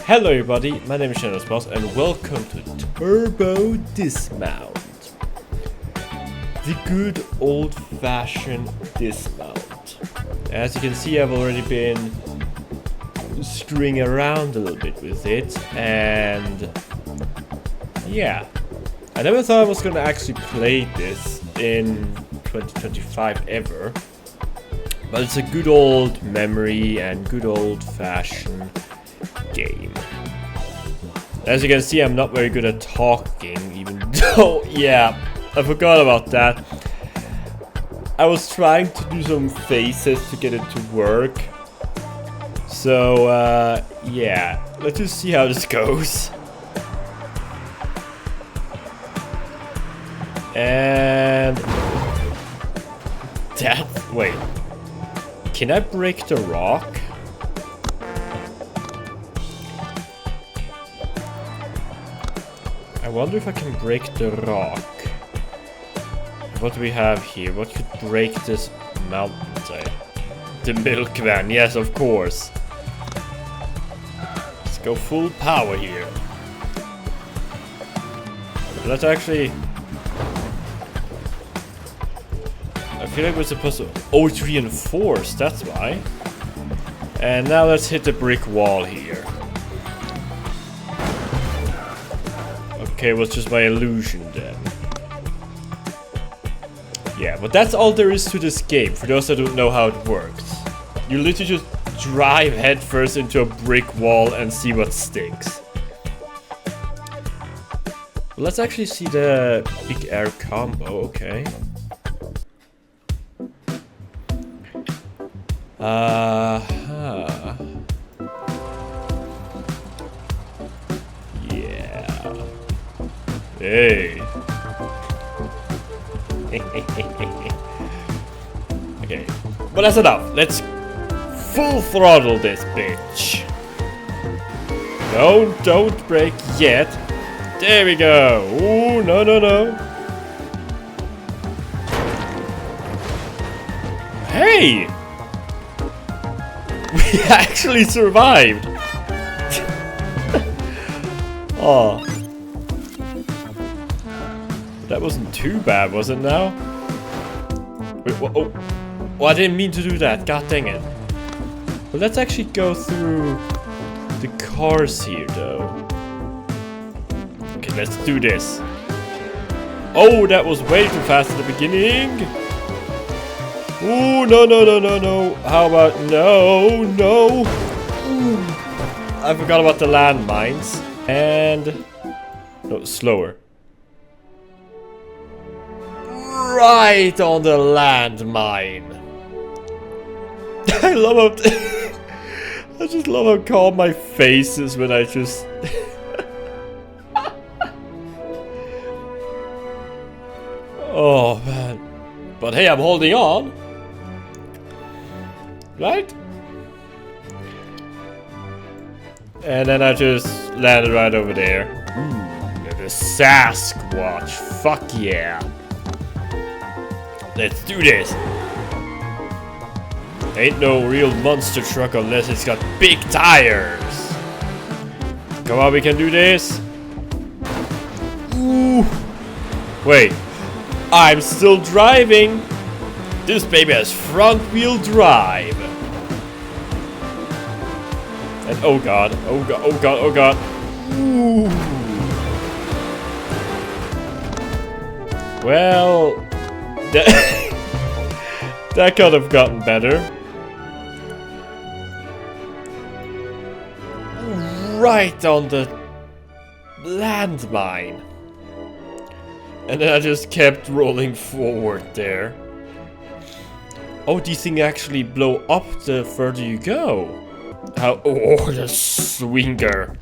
Hello everybody, my name is Shadows Boss and welcome to Turbo Dismount. The good old-fashioned dismount. As you can see, I've already been screwing around a little bit with it, and yeah, I never thought I was gonna actually play this in 2025 ever, but it's a good old memory and good old-fashioned game. As you can see, I'm not very good at talking, even though, yeah, I forgot about that. I was trying to do some faces to get it to work. So, yeah, let's just see how this goes. And that, wait, can I break the rock? I wonder if I can break the rock. What do we have here? What could break this mountainside? The milk van, yes, of course. Let's go full power here. Let's actually... I feel like we're supposed to... Oh, it's reinforced, that's why. And now let's hit the brick wall here. Okay, it was just my illusion then. Yeah, but that's all there is to this game, for those that don't know how it works. You literally just drive headfirst into a brick wall and see what sticks. Well, let's actually see the big air combo, okay. Yeah. Hey. Okay, but that's enough. Let's full throttle this bitch. Don't break yet. There we go. Ooh, no. Hey! We actually survived. Oh. That wasn't too bad, was it now? Wait, oh. Oh, I didn't mean to do that. God dang it. Well, let's actually go through the cars here, though. Okay, let's do this. Oh, that was way too fast at the beginning. Ooh, no. How about no. Ooh. I forgot about the landmines. And... no, slower. Right on the landmine. I love how I just love how calm my face is when I just oh man. But hey, I'm holding on. Right? And then I just landed right over there. Ooh, the Sasquatch. Fuck yeah. Let's do this. Ain't no real monster truck unless it's got big tires. Come on, we can do this. Ooh. Wait. I'm still driving. This baby has front wheel drive. And oh god. Ooh. Well... that could have gotten better. Right on the landmine. And then I just kept rolling forward there. Oh, these things actually blow up the further you go. How? Oh, the swinger.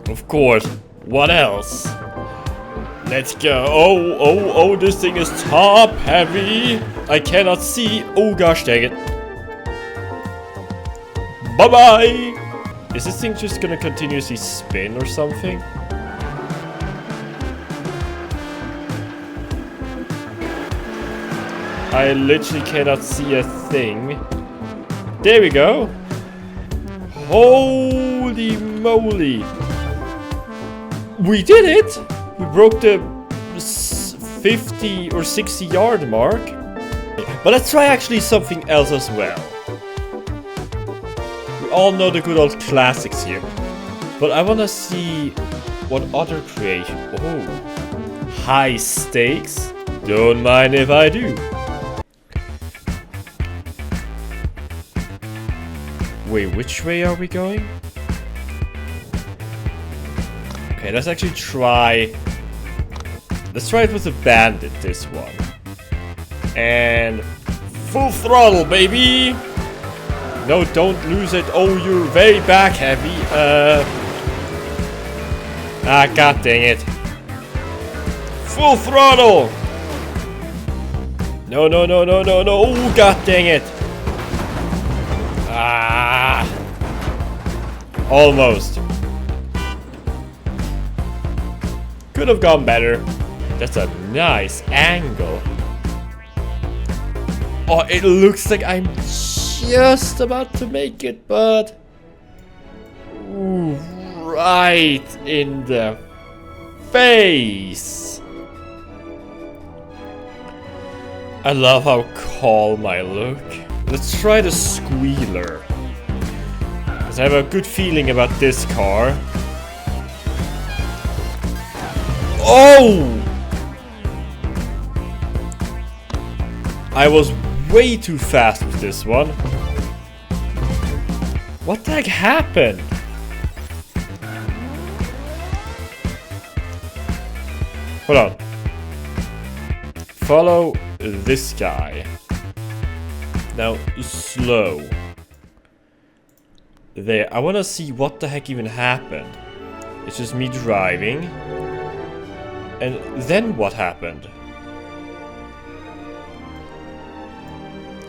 Of course. What else? Let's go. Oh, this thing is top heavy. I cannot see. Oh gosh, dang it. Bye-bye. Is this thing just gonna continuously spin or something? I literally cannot see a thing. There we go. Holy moly! We did it! We broke the 50 or 60 yard mark. But let's try actually something else as well. We all know the good old classics here. But I wanna see what other creation. Oh, high stakes. Don't mind if I do. Wait, which way are we going? Okay, let's actually try. Let's try it with a bandit, this one. And full throttle, baby! No, don't lose it. Oh, you're very back heavy. Ah, god dang it. Full throttle! No, no, no, no, no, no. Oh, god dang it. Ah. Almost. Could have gone better. That's a nice angle. Oh, it looks like I'm just about to make it, but... Ooh, right in the face. I love how calm I look. Let's try the squealer. Because I have a good feeling about this car. Oh! I was way too fast with this one. What the heck happened? Hold on. Follow this guy. Now, slow. There, I wanna see what the heck even happened. It's just me driving. And then what happened?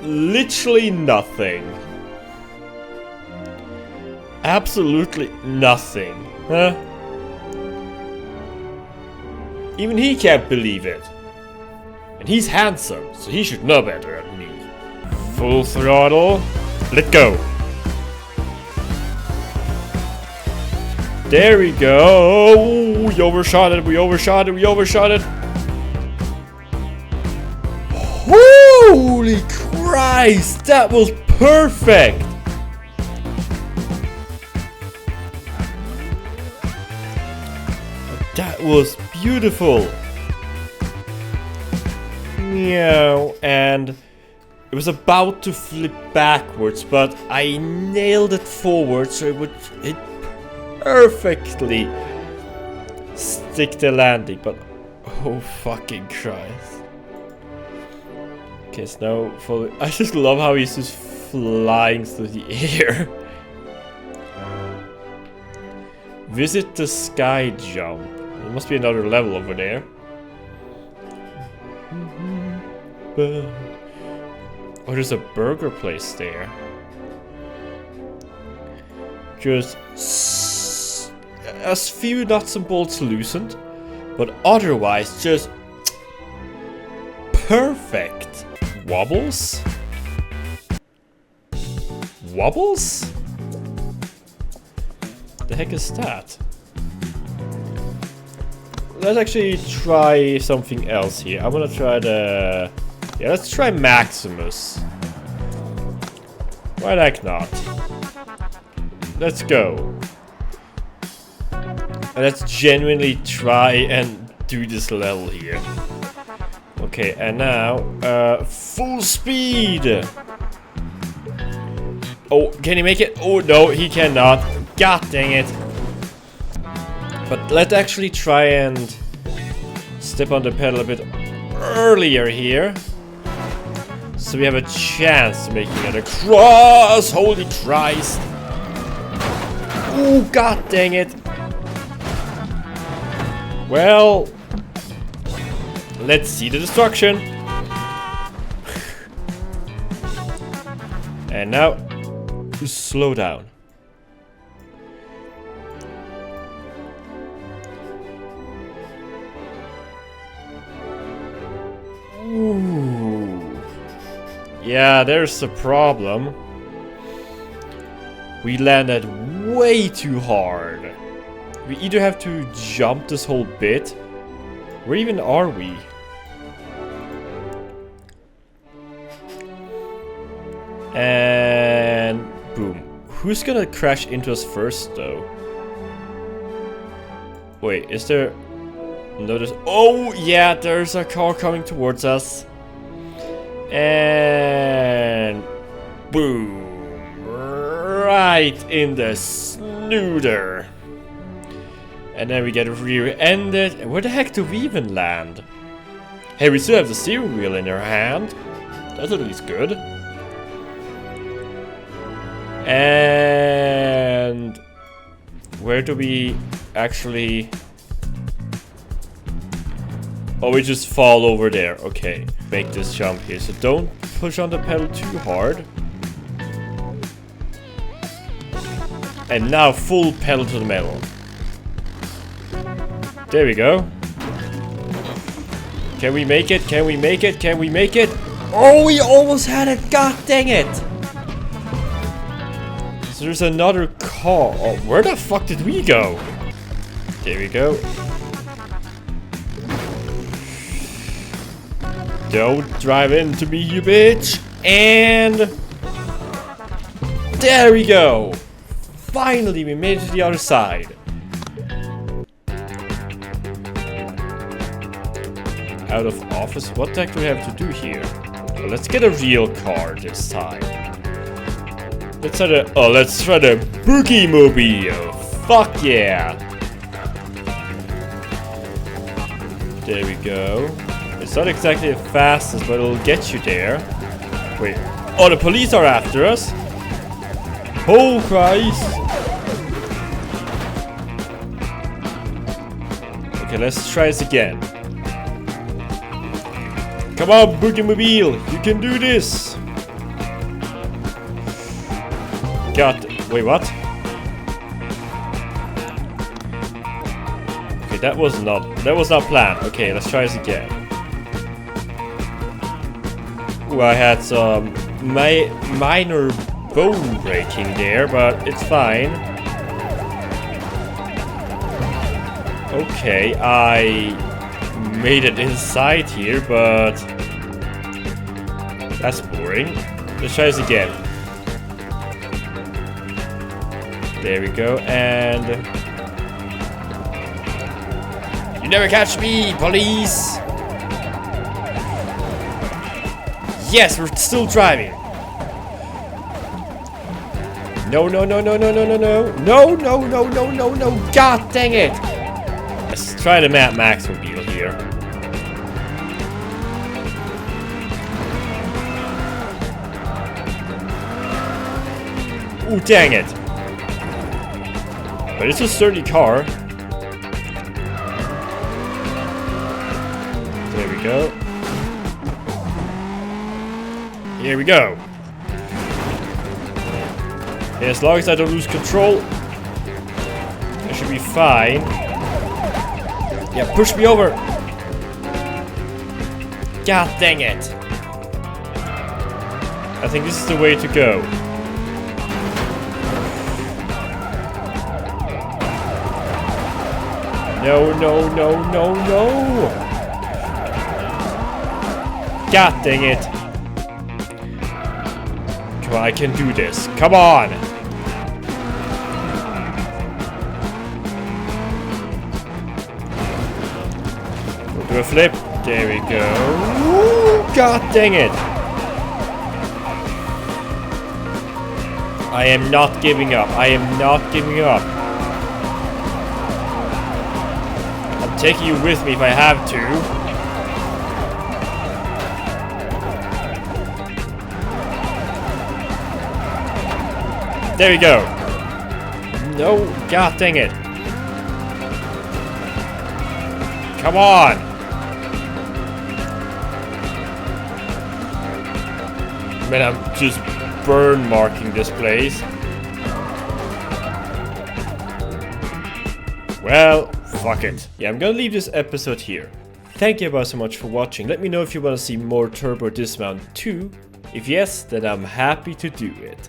Literally nothing. Absolutely nothing. Huh? Even he can't believe it. And he's handsome, so he should know better than me. Full throttle. Let go. There we go. Oh, we overshot it. We overshot it. We overshot it. Holy Christ, that was perfect. That was beautiful. Meow. And it was about to flip backwards, but I nailed it forward so it would perfectly stick the landing. But oh fucking Christ. Okay, so now follow. I just love how he's just flying through the air. Visit the sky jump. There must be another level over there. Oh, there's a burger place there. Just as few nuts and bolts loosened, but otherwise just perfect. Wobbles? Wobbles? The heck is that? Let's actually try something else here. I'm gonna try the... Yeah, let's try Maximus. Why the heck not? Let's go. And let's genuinely try and do this level here. Okay, and now, full speed! Oh, can he make it? Oh, no, he cannot. God dang it. But let's actually try and step on the pedal a bit earlier here. So we have a chance to making it across. Holy Christ. Oh, god dang it. Well, let's see the destruction. And now, slow down. Ooh. Yeah, there's the problem. We landed way too hard. We either have to jump this whole bit. Where even are we? And boom. Who's gonna crash into us first though? Wait, is there... No, there's... Oh yeah, there's a car coming towards us. And... Boom. Right in the snooter. And then we get rear-ended. Where the heck do we even land? Hey, we still have the steering wheel in our hand. That's at least good. And... Where do we actually... Oh, we just fall over there. Okay, make this jump here. So don't push on the pedal too hard. And now full pedal to the metal. There we go. Can we make it? Can we make it? Can we make it? Oh, we almost had it. God dang it. So there's another car. Oh, where the fuck did we go? There we go. Don't drive into me, you bitch. And... There we go. Finally, we made it to the other side. Out of office? What the heck do we have to do here? Well, let's get a real car this time. Let's try the... Oh, let's try the Boogie Mobile. Fuck yeah. There we go. It's not exactly the fastest, but it'll get you there. Wait. Oh, the police are after us. Oh, Christ. Okay, let's try this again. Come on, Boogie Mobile. You can do this. God. Wait, what? Okay, that was not planned. Okay, let's try this again. Ooh, I had some minor bone breaking there, but it's fine. Okay, I made it inside here, but that's boring. Let's try this again. There we go, and you never catch me, police! Yes, we're still driving. No, no, no, no, no, no, no, no. No, no, no, no, no, no. God dang it. Let's try the Mad Max mobile here. Ooh, dang it. But it's a sturdy car. There we go. Here we go. And as long as I don't lose control, I should be fine. Yeah, push me over. God dang it. I think this is the way to go. No, no, no, no, no. God dang it. Come on, I can do this. Come on. We'll do a flip. There we go. Ooh, God dang it. I am not giving up. I am not giving up. I'm taking you with me if I have to. There we go. No, god dang it. Come on. Man, I'm just burn marking this place. Well, fuck it. Yeah, I'm gonna leave this episode here. Thank you guys so much for watching. Let me know if you want to see more Turbo Dismount 2. If yes, then I'm happy to do it.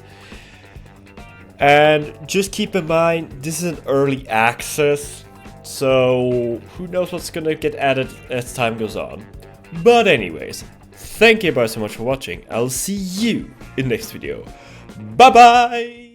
And just keep in mind, this is an early access, so who knows what's gonna get added as time goes on. But anyways, thank you guys so much for watching. I'll see you in the next video. Bye bye!